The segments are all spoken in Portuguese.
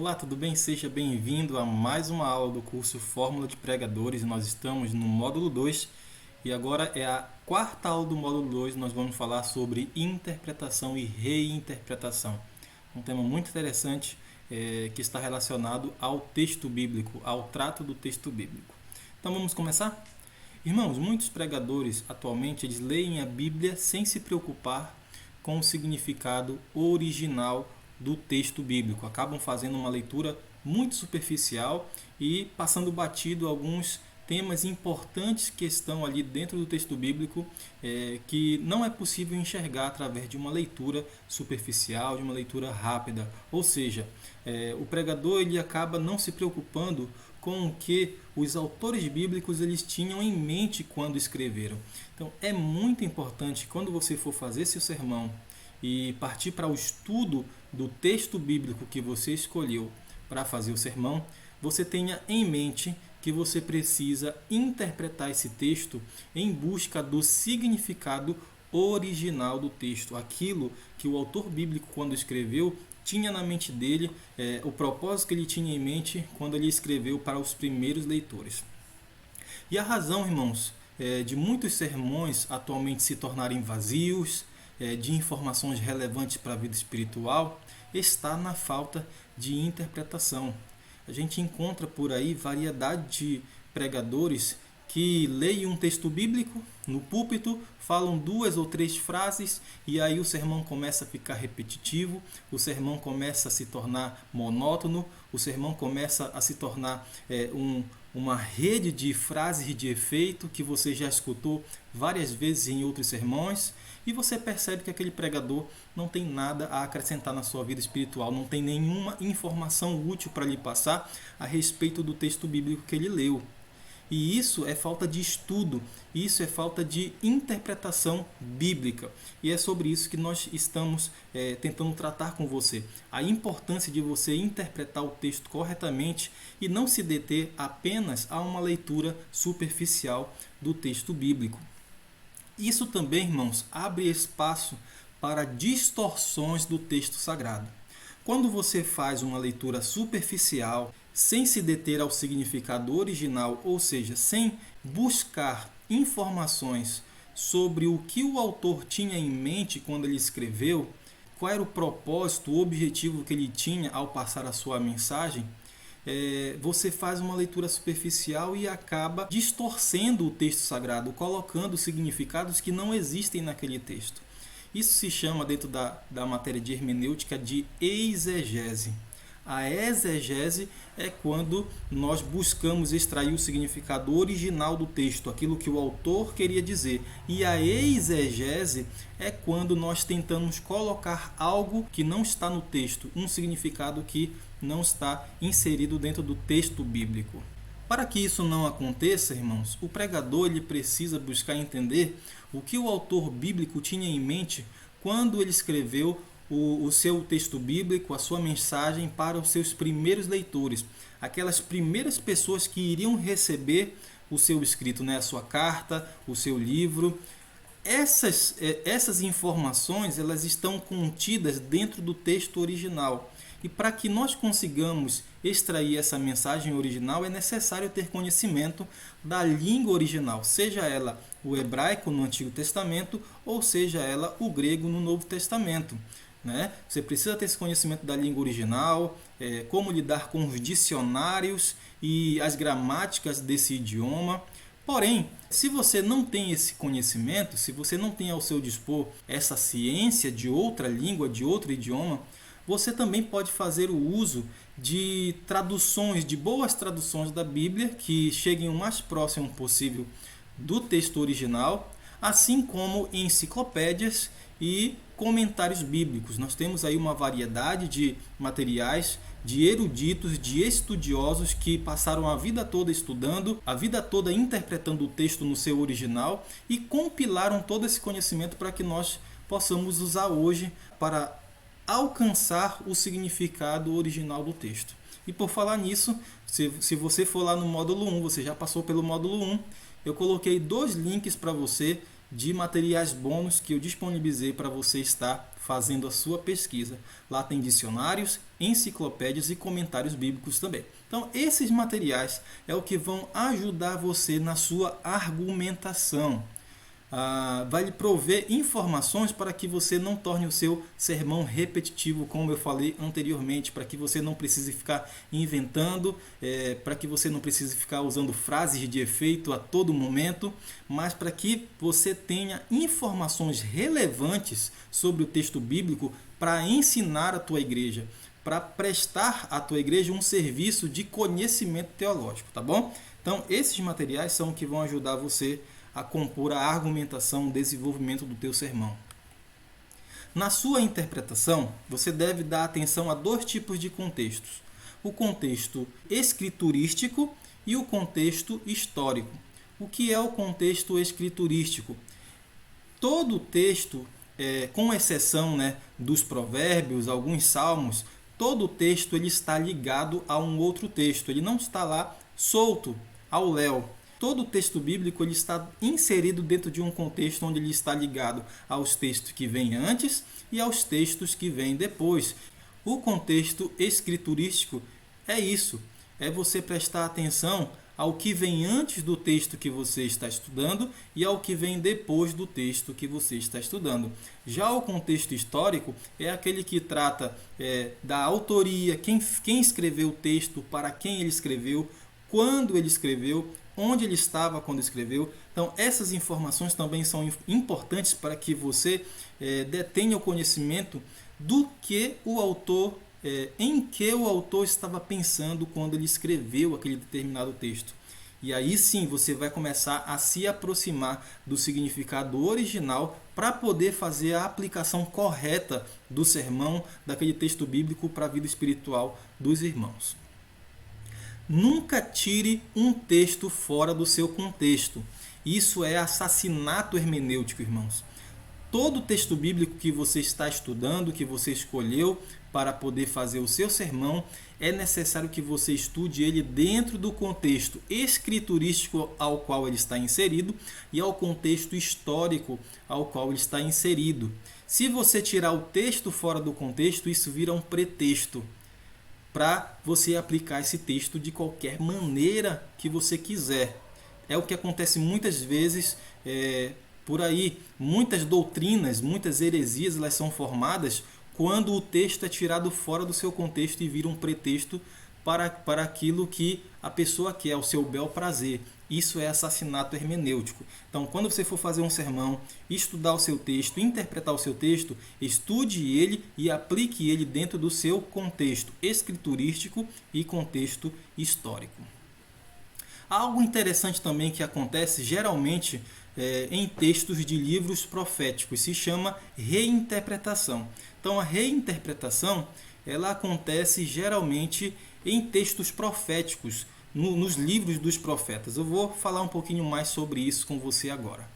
Olá, tudo bem? Seja bem-vindo a mais uma aula do curso Fórmula de Pregadores. Nós estamos no módulo 2 e agora é a quarta aula do módulo 2. Nós vamos falar sobre interpretação e reinterpretação. Um tema muito interessante que está relacionado ao texto bíblico, ao trato do texto bíblico. Então vamos começar? Irmãos, muitos pregadores atualmente eles leem a Bíblia sem se preocupar com o significado original do texto bíblico. Acabam fazendo uma leitura muito superficial e passando batido alguns temas importantes que estão ali dentro do texto bíblico que não é possível enxergar através de uma leitura superficial, de uma leitura rápida. Ou seja, o pregador ele acaba não se preocupando com o que os autores bíblicos eles tinham em mente quando escreveram. Então é muito importante quando você for fazer seu sermão e partir para o estudo do texto bíblico que você escolheu para fazer o sermão, você tenha em mente que você precisa interpretar esse texto em busca do significado original do texto, aquilo que o autor bíblico quando escreveu tinha na mente dele, o propósito que ele tinha em mente quando ele escreveu para os primeiros leitores. E a razão, irmãos, de muitos sermões atualmente se tornarem vazios, de informações relevantes para a vida espiritual, está na falta de interpretação. A gente encontra por aí variedade de pregadores que leem um texto bíblico no púlpito, falam 2 ou 3 frases e aí o sermão começa a ficar repetitivo, o sermão começa a se tornar monótono, o sermão começa a se tornar uma rede de frases de efeito que você já escutou várias vezes em outros sermões e você percebe que aquele pregador não tem nada a acrescentar na sua vida espiritual, não tem nenhuma informação útil para lhe passar a respeito do texto bíblico que ele leu. E isso é falta de estudo, isso é falta de interpretação bíblica. E é sobre isso que nós estamos tentando tratar com você. A importância de você interpretar o texto corretamente e não se deter apenas a uma leitura superficial do texto bíblico. Isso também, irmãos, abre espaço para distorções do texto sagrado. Quando você faz uma leitura superficial, sem se deter ao significado original, ou seja, sem buscar informações sobre o que o autor tinha em mente quando ele escreveu, qual era o propósito, o objetivo que ele tinha ao passar a sua mensagem, você faz uma leitura superficial e acaba distorcendo o texto sagrado, colocando significados que não existem naquele texto. Isso se chama, dentro da matéria de hermenêutica, de exegese. A exegese é quando nós buscamos extrair o significado original do texto, aquilo que o autor queria dizer. E a exegese é quando nós tentamos colocar algo que não está no texto, um significado que não está inserido dentro do texto bíblico. Para que isso não aconteça, irmãos, o pregador ele precisa buscar entender o que o autor bíblico tinha em mente quando ele escreveu o seu texto bíblico, a sua mensagem para os seus primeiros leitores, aquelas primeiras pessoas que iriam receber o seu escrito, a sua carta, o seu livro. Essas informações elas estão contidas dentro do texto original. E para que nós consigamos extrair essa mensagem original, é necessário ter conhecimento da língua original, seja ela o hebraico no Antigo Testamento ou seja ela o grego no Novo Testamento. Você precisa ter esse conhecimento da língua original, como lidar com os dicionários e as gramáticas desse idioma. Porém, se você não tem esse conhecimento, se você não tem ao seu dispor essa ciência de outra língua, de outro idioma, você também pode fazer o uso de traduções, de boas traduções da Bíblia, que cheguem o mais próximo possível do texto original, assim como enciclopédias e comentários bíblicos. Nós temos aí uma variedade de materiais, de eruditos, de estudiosos que passaram a vida toda estudando, a vida toda interpretando o texto no seu original e compilaram todo esse conhecimento para que nós possamos usar hoje para alcançar o significado original do texto. E por falar nisso, se você for lá no módulo 1, você já passou pelo módulo 1, eu coloquei 2 links para você de materiais bônus que eu disponibilizei para você estar fazendo a sua pesquisa. Lá tem dicionários, enciclopédias e comentários bíblicos também. Então, esses materiais é o que vão ajudar você na sua argumentação. Vai lhe prover informações para que você não torne o seu sermão repetitivo, como eu falei anteriormente, para que você não precise ficar inventando, para que você não precise ficar usando frases de efeito a todo momento, mas para que você tenha informações relevantes sobre o texto bíblico para ensinar a tua igreja, para prestar à tua igreja um serviço de conhecimento teológico, tá bom? Então, esses materiais são o que vão ajudar você a compor a argumentação, o desenvolvimento do teu sermão. Na sua interpretação, você deve dar atenção a dois tipos de contextos: o contexto escriturístico e o contexto histórico. O que é o contexto escriturístico? Todo texto, com exceção, dos provérbios, alguns salmos, todo texto ele está ligado a um outro texto, ele não está lá solto ao léu. Todo o texto bíblico ele está inserido dentro de um contexto onde ele está ligado aos textos que vêm antes e aos textos que vêm depois. O contexto escriturístico é isso, é você prestar atenção ao que vem antes do texto que você está estudando e ao que vem depois do texto que você está estudando. Já o contexto histórico é aquele que trata da autoria, quem escreveu o texto, para quem ele escreveu, quando ele escreveu, onde ele estava quando escreveu. Então, essas informações também são importantes para que você detenha o conhecimento do que o autor, em que o autor estava pensando quando ele escreveu aquele determinado texto. E aí sim você vai começar a se aproximar do significado original para poder fazer a aplicação correta do sermão, daquele texto bíblico para a vida espiritual dos irmãos. Nunca tire um texto fora do seu contexto. Isso é assassinato hermenêutico, irmãos. Todo texto bíblico que você está estudando, que você escolheu para poder fazer o seu sermão, é necessário que você estude ele dentro do contexto escriturístico ao qual ele está inserido e ao contexto histórico ao qual ele está inserido. Se você tirar o texto fora do contexto, isso vira um pretexto para você aplicar esse texto de qualquer maneira que você quiser. É o que acontece muitas vezes por aí. Muitas doutrinas, muitas heresias, elas são formadas quando o texto é tirado fora do seu contexto e vira um pretexto para aquilo que a pessoa quer, ao seu bel prazer. Isso é assassinato hermenêutico. Então, quando você for fazer um sermão, estudar o seu texto, interpretar o seu texto, estude ele e aplique ele dentro do seu contexto escriturístico e contexto histórico. Algo interessante também que acontece geralmente em textos de livros proféticos se chama reinterpretação. Então, a reinterpretação ela acontece geralmente em textos proféticos, nos livros dos profetas. Eu vou falar um pouquinho mais sobre isso com você agora.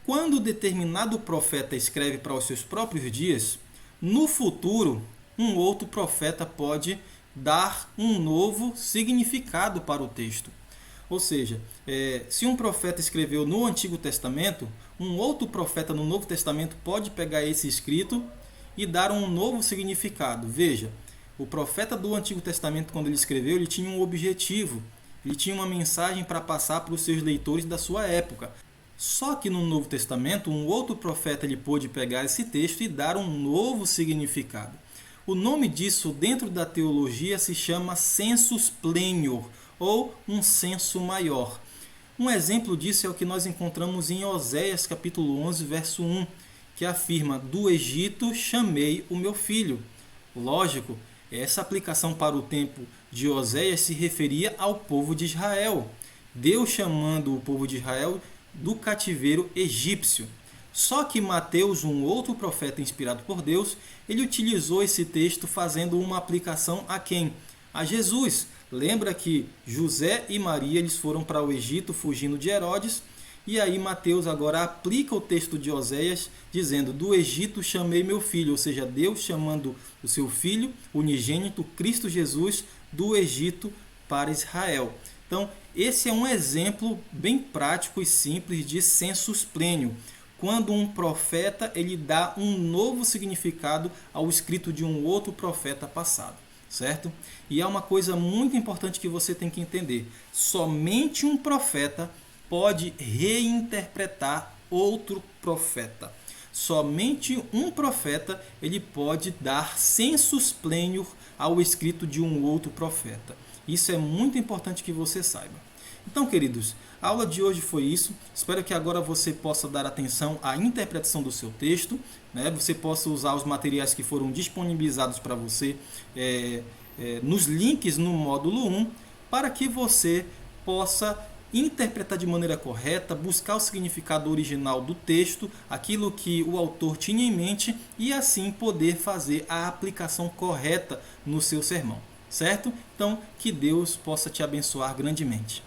Quando determinado profeta escreve para os seus próprios dias, no futuro, um outro profeta pode dar um novo significado para o texto. Ou seja, se um profeta escreveu no Antigo Testamento, um outro profeta no Novo Testamento pode pegar esse escrito e dar um novo significado. Veja, o profeta do Antigo Testamento, quando ele escreveu, ele tinha um objetivo, ele tinha uma mensagem para passar para os seus leitores da sua época. Só que no Novo Testamento, um outro profeta ele pôde pegar esse texto e dar um novo significado. O nome disso dentro da teologia se chama sensus plenior, ou um senso maior. Um exemplo disso é o que nós encontramos em Oséias capítulo 11, verso 1, que afirma: do Egito chamei o meu filho. Lógico, essa aplicação para o tempo de Oséias se referia ao povo de Israel. Deus chamando o povo de Israel do cativeiro egípcio. Só que Mateus, um outro profeta inspirado por Deus, ele utilizou esse texto fazendo uma aplicação a quem? A Jesus. Lembra que José e Maria eles foram para o Egito fugindo de Herodes, e aí Mateus agora aplica o texto de Oséias dizendo: do Egito chamei meu filho, ou seja, Deus chamando o seu filho unigênito, Cristo Jesus, do Egito para Israel. Então, esse é um exemplo bem prático e simples de sensus plenior, quando um profeta ele dá um novo significado ao escrito de um outro profeta passado, certo? E é uma coisa muito importante que você tem que entender. Somente um profeta pode reinterpretar outro profeta. Somente um profeta ele pode dar sensus plenior ao escrito de um outro profeta. Isso é muito importante que você saiba. Então, queridos, a aula de hoje foi isso. Espero que agora você possa dar atenção à interpretação do seu texto, né? Você possa usar os materiais que foram disponibilizados para você nos links no módulo 1, para que você possa interpretar de maneira correta, buscar o significado original do texto, aquilo que o autor tinha em mente, e assim poder fazer a aplicação correta no seu sermão, certo? Então, que Deus possa te abençoar grandemente.